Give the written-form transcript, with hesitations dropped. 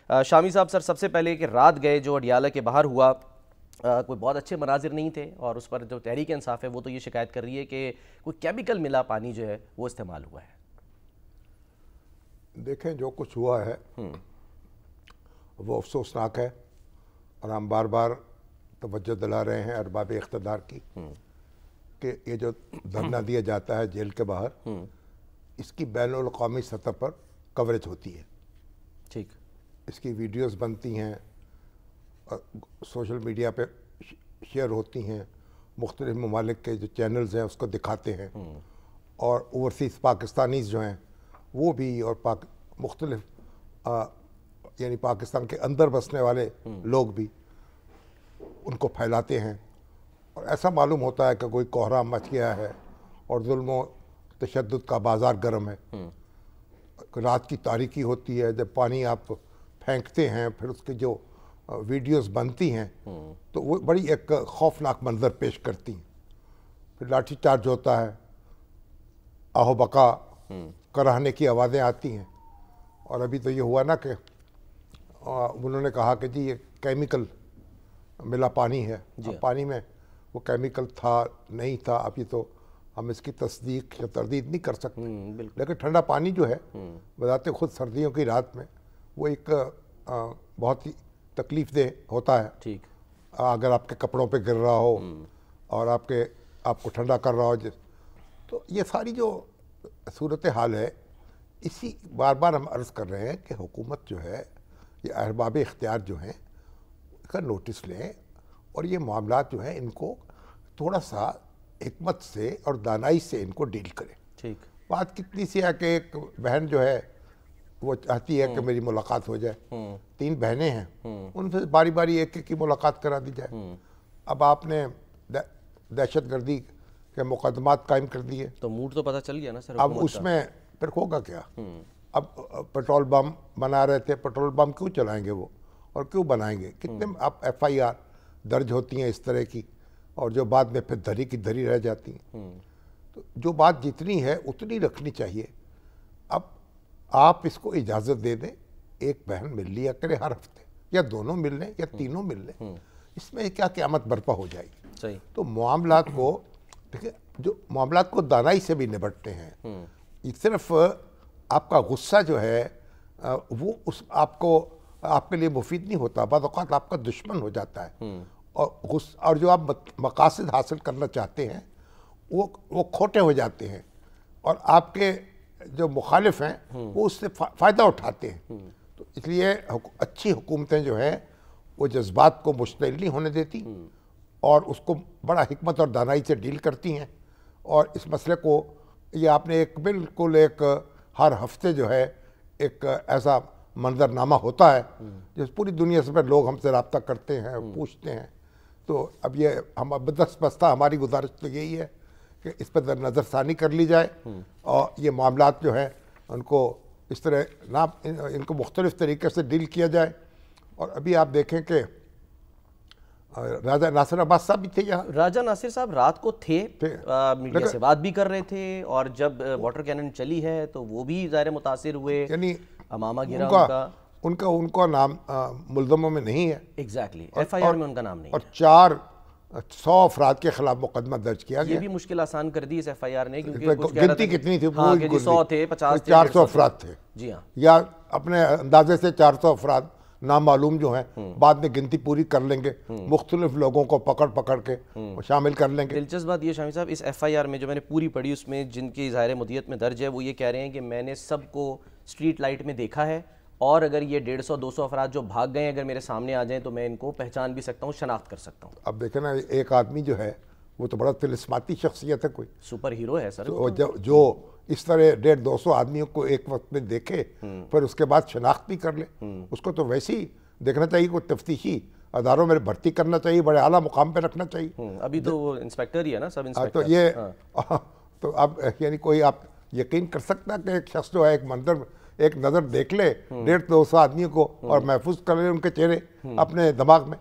شامی صاحب سر، سب سے پہلے کہ رات گئے جو اڈیالہ کے باہر ہوا، کوئی بہت اچھے مناظر نہیں تھے، اور اس پر جو تحریک انصاف ہے وہ تو یہ شکایت کر رہی ہے کہ کوئی کیمیکل ملا پانی جو ہے وہ استعمال ہوا ہے۔ دیکھیں جو کچھ ہوا ہے وہ افسوسناک ہے، اور ہم بار بار توجہ دلا رہے ہیں ارباب اقتدار کی کہ یہ جو دھرنا دیا جاتا ہے جیل کے باہر، اس کی بین الاقوامی سطح پر کوریج ہوتی ہے، ٹھیک، اس کی ویڈیوز بنتی ہیں، سوشل میڈیا پہ شیئر ہوتی ہیں، مختلف ممالک کے جو چینلز ہیں اس کو دکھاتے ہیں، اور اوورسیز پاکستانیز جو ہیں وہ بھی، اور مختلف یعنی پاکستان کے اندر بسنے والے لوگ بھی ان کو پھیلاتے ہیں، اور ایسا معلوم ہوتا ہے کہ کوئی کوہرام مچ گیا ہے اور ظلم و تشدد کا بازار گرم ہے۔ رات کی تاریکی ہوتی ہے، جب پانی آپ پھینکتے ہیں، پھر اس کی جو ویڈیوز بنتی ہیں تو وہ بڑی ایک خوفناک منظر پیش کرتی ہیں۔ پھر لاٹھی چارج ہوتا ہے، آہو بقا کراہنے کی آوازیں آتی ہیں، اور ابھی تو یہ ہوا نا کہ انہوں نے کہا کہ جی یہ کیمیکل ملا پانی ہے۔ اب پانی میں وہ کیمیکل تھا نہیں تھا، اب یہ تو ہم اس کی تصدیق یا تردید نہیں کر سکتے، لیکن ٹھنڈا پانی جو ہے بذات خود سردیوں کی رات میں وہ ایک بہت ہی تکلیف دہ ہوتا ہے، ٹھیک، اگر آپ کے کپڑوں پہ گر رہا ہو اور آپ کو ٹھنڈا کر رہا ہو، تو یہ ساری جو صورتحال ہے، اسی بار بار ہم عرض کر رہے ہیں کہ حکومت جو ہے، یہ ارباب اختیار جو ہیں کا نوٹس لیں، اور یہ معاملات جو ہیں ان کو تھوڑا سا حکمت سے اور دانائی سے ان کو ڈیل کریں۔ ٹھیک، بات کتنی سی ہے کہ ایک بہن جو ہے وہ چاہتی ہے کہ میری ملاقات ہو جائے، 3 بہنیں ہیں، ان سے باری باری ایک ایک کی ملاقات کرا دی جائے۔ اب آپ نے دہشت گردی کے مقدمات قائم کر دیے تو موڈ تو پتہ چل گیا نا سر۔ اب اس میں پھر ہوگا کیا؟ اب پیٹرول بم بنا رہے تھے، پیٹرول بم کیوں چلائیں گے وہ، اور کیوں بنائیں گے؟ کتنے اب FIR درج ہوتی ہیں اس طرح کی، اور جو بعد میں پھر دھری کی دھری رہ جاتی ہیں۔ تو جو بات جتنی ہے اتنی رکھنی چاہیے۔ اب آپ اس کو اجازت دے دیں، ایک بہن مل لیا کرے ہر ہفتے، یا دونوں مل لیں یا تینوں مل لیں، اس میں کیا قیامت برپا ہو جائے گی۔ صحیح۔ تو معاملات کو دیکھیں، جو معاملات کو دانائی سے بھی نبٹتے ہیں، یہ صرف آپ کا غصہ جو ہے وہ آپ کے لیے مفید نہیں ہوتا، بعض اوقات آپ کا دشمن ہو جاتا ہے، اور جو آپ مقاصد حاصل کرنا چاہتے ہیں وہ کھوٹے ہو جاتے ہیں، اور آپ کے جو مخالف ہیں وہ اس سے فائدہ اٹھاتے ہیں۔ تو اس لیے اچھی حکومتیں جو ہیں وہ جذبات کو مشتعل نہیں ہونے دیتی، اور اس کو بڑا حکمت اور دانائی سے ڈیل کرتی ہیں، اور اس مسئلے کو یہ آپ نے بالکل ہر ہفتے جو ہے ایک ایسا منظرنامہ ہوتا ہے جس پوری دنیا سے لوگ ہم سے رابطہ کرتے ہیں، پوچھتے ہیں۔ تو اب یہ ہم دست بستہ ہماری گزارش تو یہی ہے کہ اس پر نظر ثانی کر لی جائے، اور یہ معاملات جو ہیں ان کو اس طرح ان کو مختلف طریقے سے ڈیل کیا جائے۔ اور ابھی آپ دیکھیں کہ راجہ ناصر عباس صاحب بھی تھے یہاں، راجہ ناصر صاحب رات کو تھے، میڈیا سے بات بھی کر رہے تھے، اور جب واٹر کینن چلی ہے تو وہ بھی ظاہر متاثر ہوئے، یعنی امامہ گرا ان کا نام ملزموں میں نہیں ہے، ایگزیکٹلی FIR میں ان کا نام نہیں، اور 400 افراد کے خلاف مقدمہ درج کیا گیا۔ یہ بھی مشکل آسان کر دی اس FIR نے، کیونکہ گنتی کتنی تھی؟ 100 تھے، 50 تھے، 400 افراد تھے، جی ہاں، یا اپنے اندازے سے 400 افراد نامعلوم جو ہیں، بعد میں گنتی پوری کر لیں گے، مختلف لوگوں کو پکڑ کے شامل کر لیں گے۔ دلچسپ بات یہ شامی صاحب، اس FIR میں جو میں نے پوری پڑھی، اس میں جن کی ظاہر مدیت میں درج ہے وہ یہ کہہ رہے ہیں کہ میں نے سب کو اسٹریٹ لائٹ میں دیکھا ہے، اور اگر یہ 150-200 افراد جو بھاگ گئے ہیں اگر میرے سامنے آ جائیں تو میں ان کو پہچان بھی سکتا ہوں، شناخت کر سکتا ہوں۔ اب دیکھیں نا، ایک آدمی جو ہے وہ تو بڑا طلسماتی شخصیت ہے، کوئی سپر ہیرو ہے سر، جو اس طرح 150-200 آدمیوں کو ایک وقت میں دیکھے، پھر اس کے بعد شناخت بھی کر لے، اس کو تو ویسے ہی دیکھنا چاہیے، کوئی تفتیشی اداروں میں بھرتی کرنا چاہیے، بڑے اعلیٰ مقام پہ رکھنا چاہیے۔ ابھی تو وہ انسپیکٹر ہی ہے نا، سب انسپیکٹر۔ تو یہ تو اب یعنی کوئی آپ یقین کر سکتا کہ ایک شخص جو ہے ایک نظر دیکھ لے 150-200 آدمیوں کو اور محفوظ کر لے ان کے چہرے اپنے دماغ میں؟